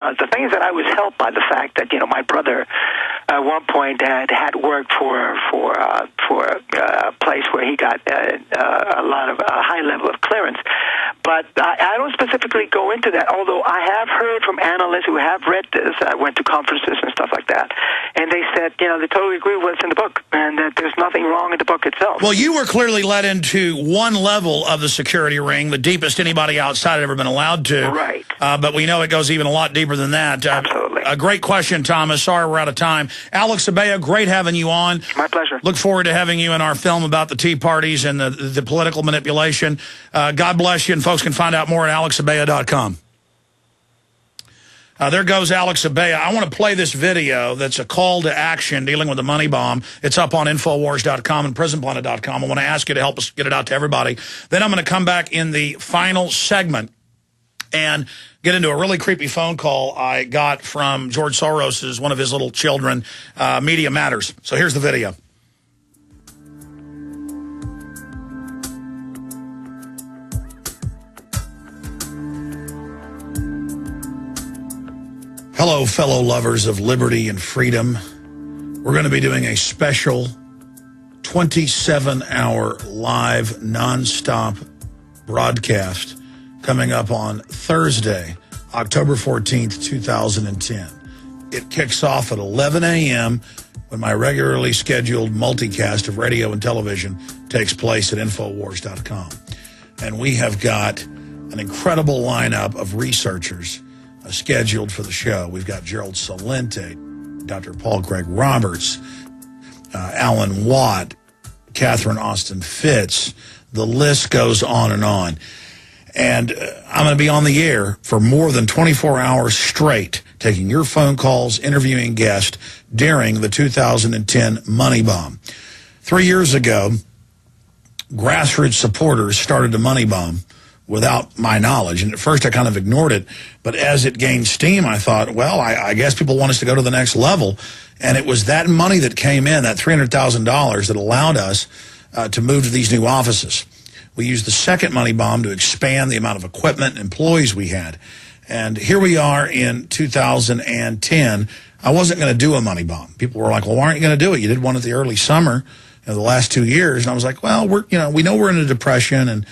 The thing is that I was helped by the fact that, my brother at one point had worked for a place where he got a lot of high level of clearance. But I don't specifically go into that, although I have heard from analysts who have read this. I went to conferences and stuff like that, and they said, they totally agree with what's in the book, and that there's nothing wrong in the book itself. Well, you were clearly led into one level of the security ring, the deepest anybody outside had ever been allowed to. Right. But we know it goes even a lot deeper than that. Absolutely. A great question, Thomas. Sorry we're out of time. Alex Abella, great having you on. My pleasure. Look forward to having you in our film about the Tea Parties and the political manipulation. God bless you, and folks can find out more at alexabella.com. There goes Alex Abella. I want to play this video that's a call to action dealing with the money bomb. It's up on Infowars.com and PrisonPlanet.com. I want to ask you to help us get it out to everybody. Then I'm going to come back in the final segment and get into a really creepy phone call I got from George Soros' one of his little children, Media Matters. So here's the video. Hello, fellow lovers of liberty and freedom. We're going to be doing a special 27-hour live nonstop broadcast coming up on Thursday, October 14th, 2010. It kicks off at 11 a.m. when my regularly scheduled multicast of radio and television takes place at Infowars.com. And we have got an incredible lineup of researchers scheduled for the show. We've got Gerald Salente, Dr. Paul Craig Roberts, Alan Watt, Catherine Austin Fitz. The list goes on and on. And I'm going to be on the air for more than 24 hours straight, taking your phone calls, interviewing guests during the 2010 money bomb. 3 years ago, grassroots supporters started a money bomb without my knowledge. And at first I kind of ignored it. But as it gained steam, I thought, well, I guess people want us to go to the next level. And it was that money that came in, that $300,000, that allowed us to move to these new offices. We used the second money bomb to expand the amount of equipment and employees we had. And here we are in 2010. I wasn't going to do a money bomb. People were like, well, why aren't you going to do it? You did one at the early summer the last 2 years. And I was like, well, we know we're in a depression, and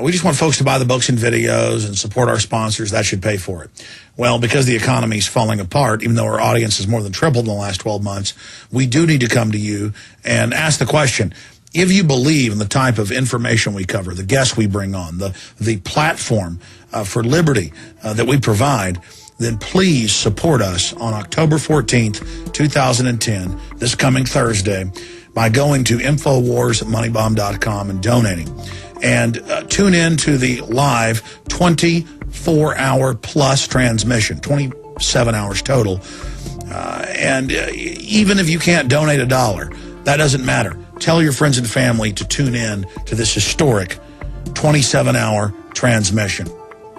we just want folks to buy the books and videos and support our sponsors. That should pay for it. Well, because the economy is falling apart, even though our audience has more than tripled in the last 12 months, we do need to come to you and ask the question, if you believe in the type of information we cover, the guests we bring on, the platform for liberty that we provide, then please support us on October 14th, 2010, this coming Thursday, by going to InfoWarsMoneyBomb.com and donating. And tune in to the live 24-hour plus transmission, 27 hours total. And even if you can't donate $1, that doesn't matter. Tell your friends and family to tune in to this historic 27-hour transmission.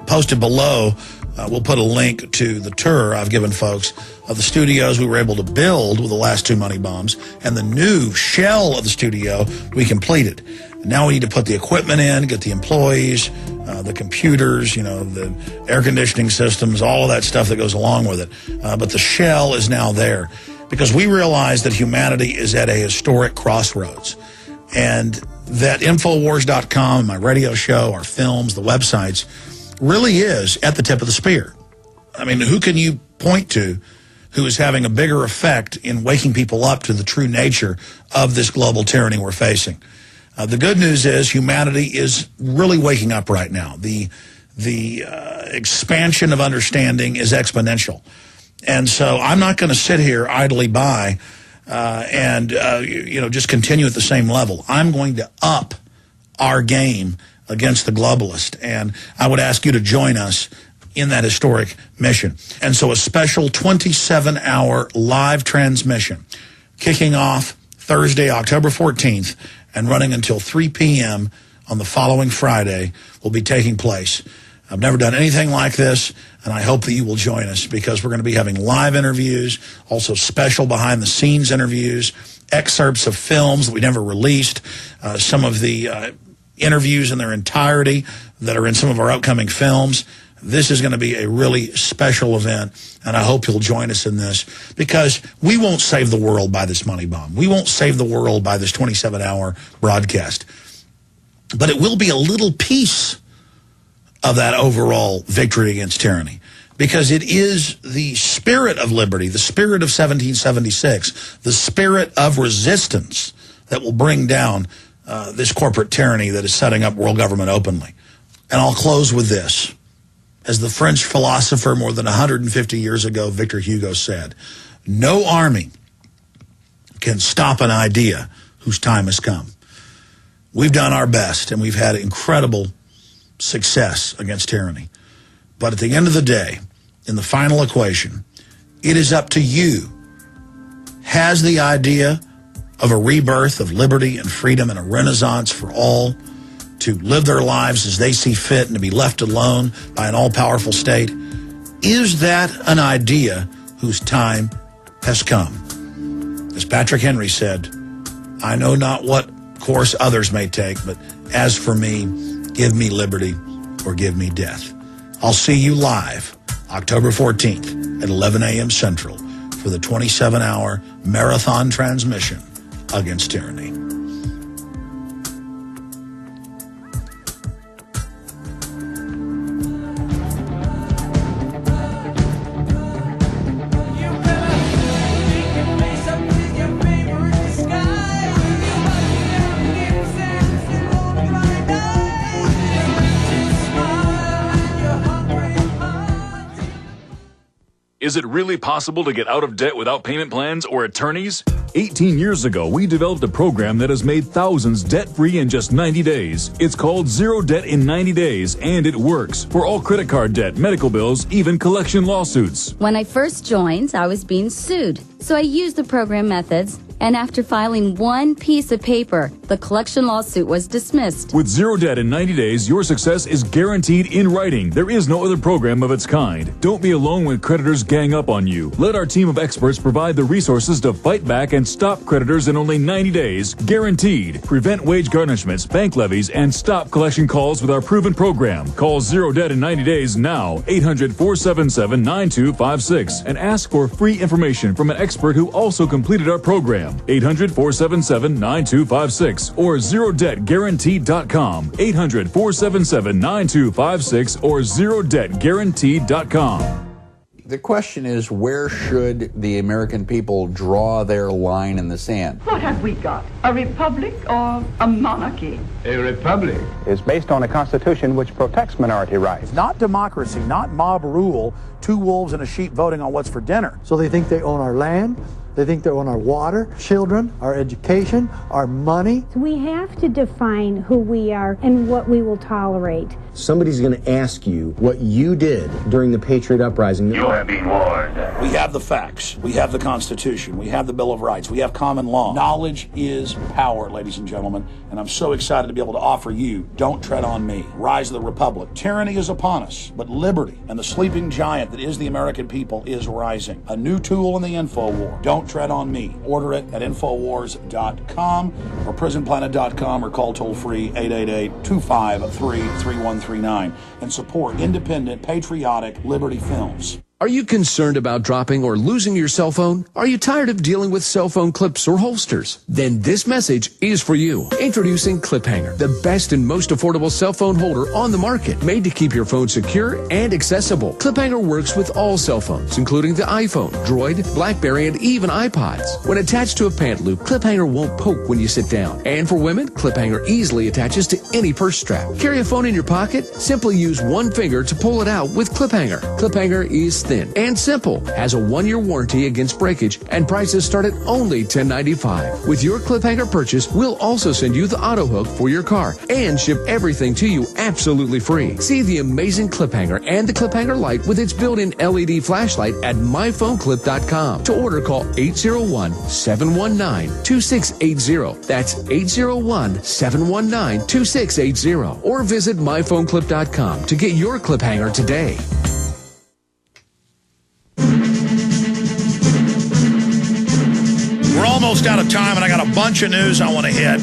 Posted below, we'll put a link to the tour I've given folks of the studios we were able to build with the last two money bombs and the new shell of the studio we completed. Now we need to put the equipment in, get the employees, the computers, the air conditioning systems, all of that stuff that goes along with it. But the shell is now there because we realize that humanity is at a historic crossroads, and that Infowars.com, my radio show, our films, the websites, really is at the tip of the spear. I mean, who can you point to who is having a bigger effect in waking people up to the true nature of this global tyranny we're facing? The good news is humanity is really waking up right now. The expansion of understanding is exponential. And so I'm not going to sit here idly by and just continue at the same level. I'm going to up our game against the globalist. And I would ask you to join us in that historic mission. And so a special 27-hour live transmission kicking off Thursday, October 14th, and running until 3 p.m. on the following Friday will be taking place. I've never done anything like this, and I hope that you will join us because we're going to be having live interviews, also special behind-the-scenes interviews, excerpts of films that we never released, some of the interviews in their entirety that are in some of our upcoming films, This is going to be a really special event, and I hope you'll join us in this, because we won't save the world by this money bomb. We won't save the world by this 27-hour broadcast. But it will be a little piece of that overall victory against tyranny, because it is the spirit of liberty, the spirit of 1776, the spirit of resistance that will bring down this corporate tyranny that is setting up world government openly. And I'll close with this. As the French philosopher more than 150 years ago, Victor Hugo, said, no army can stop an idea whose time has come. We've done our best, and we've had incredible success against tyranny. But at the end of the day, in the final equation, it is up to you. Has the idea of a rebirth of liberty and freedom and a renaissance for all to live their lives as they see fit and to be left alone by an all-powerful state, is that an idea whose time has come? As Patrick Henry said, I know not what course others may take, but as for me, give me liberty or give me death. I'll see you live October 14th at 11 a.m. Central for the 27-hour marathon transmission against tyranny. Is it really possible to get out of debt without payment plans or attorneys? 18 years ago, we developed a program that has made thousands debt-free in just 90 days. It's called Zero Debt in 90 Days, and it works for all credit card debt, medical bills, even collection lawsuits. When I first joined, I was being sued. So I used the program methods, and after filing one piece of paper, the collection lawsuit was dismissed. With Zero Debt in 90 days, your success is guaranteed in writing. There is no other program of its kind. Don't be alone when creditors gang up on you. Let our team of experts provide the resources to fight back and stop creditors in only 90 days, guaranteed. Prevent wage garnishments, bank levies, and stop collection calls with our proven program. Call Zero Debt in 90 days now, 800-477-9256, and ask for free information from an expert who also completed our program. 800-477-9256 or ZeroDebtGuaranteed.com. 800-477-9256 or ZeroDebtGuaranteed.com. The question is, where should the American people draw their line in the sand? What have we got? A republic or a monarchy? A republic is based on a constitution which protects minority rights. Not democracy, not mob rule, two wolves and a sheep voting on what's for dinner. So they think they own our land, they think they own our water, children, our education, our money. We have to define who we are and what we will tolerate. Somebody's going to ask you what you did during the Patriot Uprising. You have been warned. We have the facts. We have the Constitution. We have the Bill of Rights. We have common law. Knowledge is power, ladies and gentlemen, and I'm so excited to be able to offer you Don't Tread on Me, Rise of the Republic. Tyranny is upon us, but liberty and the sleeping giant that is the American people is rising. A new tool in the info war. Don't Tread on Me. Order it at Infowars.com or PrisonPlanet.com or call toll-free 888-253-3139 and support independent, patriotic Liberty films. Are you concerned about dropping or losing your cell phone? Are you tired of dealing with cell phone clips or holsters? Then this message is for you. Introducing Clip Hanger, the best and most affordable cell phone holder on the market, made to keep your phone secure and accessible. Clip Hanger works with all cell phones, including the iPhone, Droid, BlackBerry, and even iPods. When attached to a pant loop, Clip Hanger won't poke when you sit down. And for women, Clip Hanger easily attaches to any purse strap. Carry a phone in your pocket? Simply use one finger to pull it out with Clip Hanger. Clip Hanger is thin and simple, has a 1-year warranty against breakage, and prices start at only $10.95. With your Clip Hanger purchase, we'll also send you the auto hook for your car and ship everything to you absolutely free. See the amazing Clip Hanger and the Clip Hanger Lite with its built-in LED flashlight at myphoneclip.com. To order, call 801-719-2680. That's 801-719-2680. Or visit myphoneclip.com to get your Clip Hanger today. We're almost out of time, and I got a bunch of news I want to hit.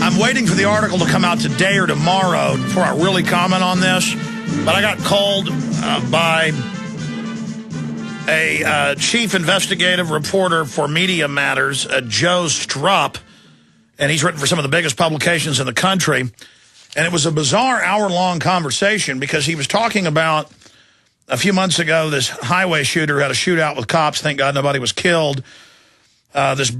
I'm waiting for the article to come out today or tomorrow before I really comment on this. But I got called by a chief investigative reporter for Media Matters, Joe Strupp, and he's written for some of the biggest publications in the country. And it was a bizarre hour-long conversation because he was talking about, a few months ago, this highway shooter had a shootout with cops. Thank God nobody was killed. This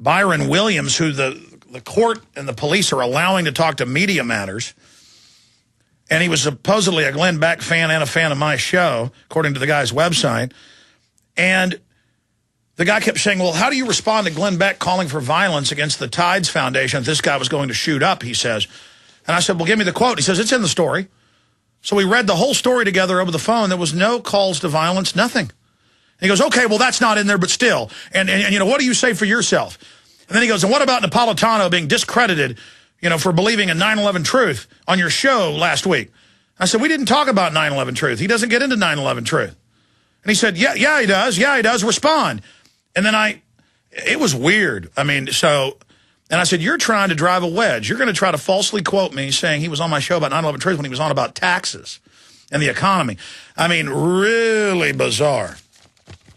Byron Williams, who the court and the police are allowing to talk to Media Matters, and he was supposedly a Glenn Beck fan and a fan of my show, according to the guy's website. And the guy kept saying, well, how do you respond to Glenn Beck calling for violence against the Tides Foundation? This guy was going to shoot up, he says. And I said, well, give me the quote. He says, it's in the story. So we read the whole story together over the phone. There was no calls to violence, nothing. And he goes, okay, well, that's not in there, but still. And you know, what do you say for yourself? And then he goes, and what about Napolitano being discredited, you know, for believing in 9/11 truth on your show last week? I said, we didn't talk about 9/11 truth. He doesn't get into 9/11 truth. And he said, yeah, he does. Yeah, he does. Respond. And then it was weird. I mean, and I said, you're trying to drive a wedge. You're going to try to falsely quote me saying he was on my show about 9/11 truth when he was on about taxes and the economy. I mean, really bizarre.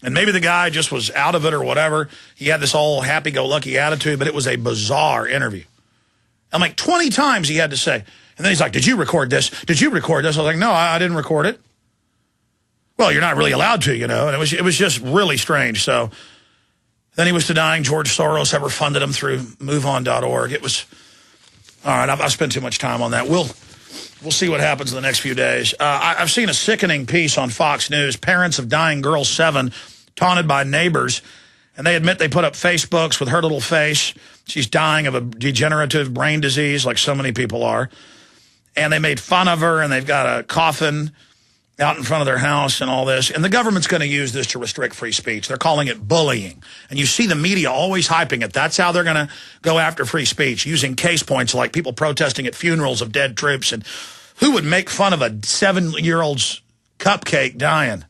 And maybe the guy just was out of it or whatever. He had this all happy-go-lucky attitude, but it was a bizarre interview. And like 20 times he had to say. And then he's like, did you record this? Did you record this? I was like, no, I didn't record it. Well, you're not really allowed to, you know. And it was just really strange. So then he was denying George Soros ever funded him through MoveOn.org. It was, all right, I've spent too much time on that. We'll see what happens in the next few days. I've seen a sickening piece on Fox News. Parents of dying girl 7 taunted by neighbors. And they admit they put up Facebooks with her little face. She's dying of a degenerative brain disease like so many people are. And they made fun of her, and they've got a coffin out in front of their house and all this. And the government's going to use this to restrict free speech. They're calling it bullying. And you see the media always hyping it. That's how they're going to go after free speech, using case points like people protesting at funerals of dead troops. And who would make fun of a 7-year-old's cupcake dying?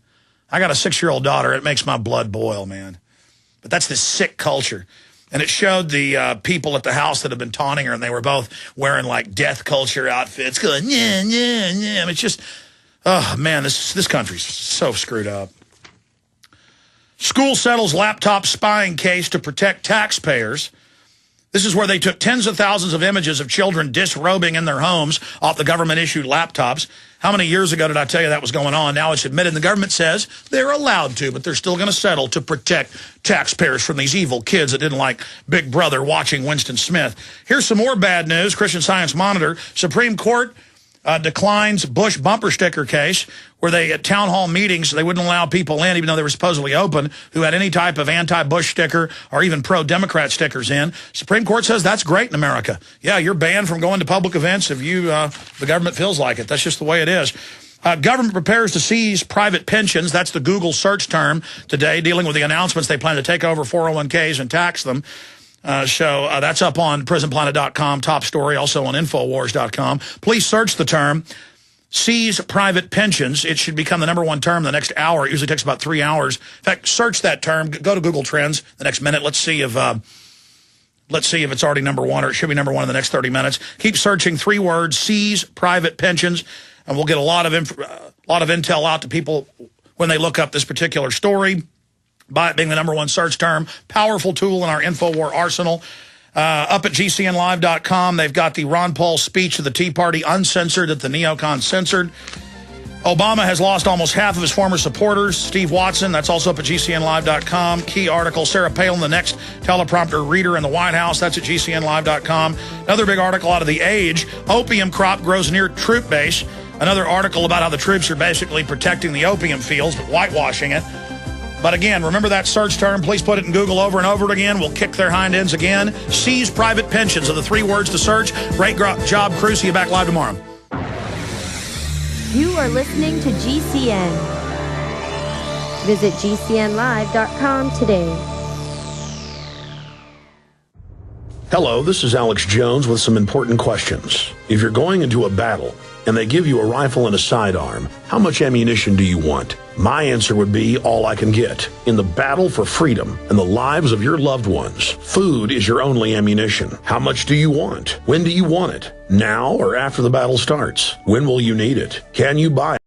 I got a 6-year-old daughter. It makes my blood boil, man. But that's this sick culture. And it showed the people at the house that have been taunting her, and they were both wearing, like, death culture outfits, going, yeah, yeah, yeah. I mean, it's just, oh, man, this country's so screwed up. School settles laptop spying case to protect taxpayers. This is where they took tens of thousands of images of children disrobing in their homes off the government-issued laptops. How many years ago did I tell you that was going on? Now it's admitted. And the government says they're allowed to, but they're still going to settle to protect taxpayers from these evil kids that didn't like Big Brother watching Winston Smith. Here's some more bad news. Christian Science Monitor. Supreme Court declines Bush bumper sticker case, where they, at town hall meetings, they wouldn't allow people in, even though they were supposedly open, who had any type of anti-Bush sticker or even pro-Democrat stickers in. Supreme Court says that's great in America. Yeah, you're banned from going to public events if the government feels like it. That's just the way it is. Government prepares to seize private pensions. That's the Google search term today, dealing with the announcements they plan to take over 401ks and tax them. So that's up on prisonplanet.com, top story, also on Infowars.com. Please search the term seize private pensions. It should become the #1 term in the next hour. It usually takes about 3 hours. In fact, search that term. Go to Google Trends the next minute. Let's see if it's already #1, or it should be #1 in the next 30 minutes. Keep searching 3 words, seize private pensions, and we'll get a lot of intel out to people when they look up this particular story. By it being the #1 search term, powerful tool in our InfoWar arsenal. Up at GCNlive.com, they've got the Ron Paul speech of the Tea Party uncensored that the neocons censored. Obama has lost almost half of his former supporters. Steve Watson, that's also up at GCNlive.com. Key article, Sarah Palin, the next teleprompter reader in the White House. That's at GCNlive.com. Another big article out of The Age, opium crop grows near troop base. Another article about how the troops are basically protecting the opium fields, but whitewashing it. But again, remember that search term. Please put it in Google over and over again. We'll kick their hind ends again. Seize private pensions are the 3 words to search. Great job, crew. See you back live tomorrow. You are listening to GCN. Visit GCNlive.com today. Hello, this is Alex Jones with some important questions. If you're going into a battle, and they give you a rifle and a sidearm, how much ammunition do you want? My answer would be all I can get. In the battle for freedom and the lives of your loved ones, food is your only ammunition. How much do you want? When do you want it? Now or after the battle starts? When will you need it? Can you buy it?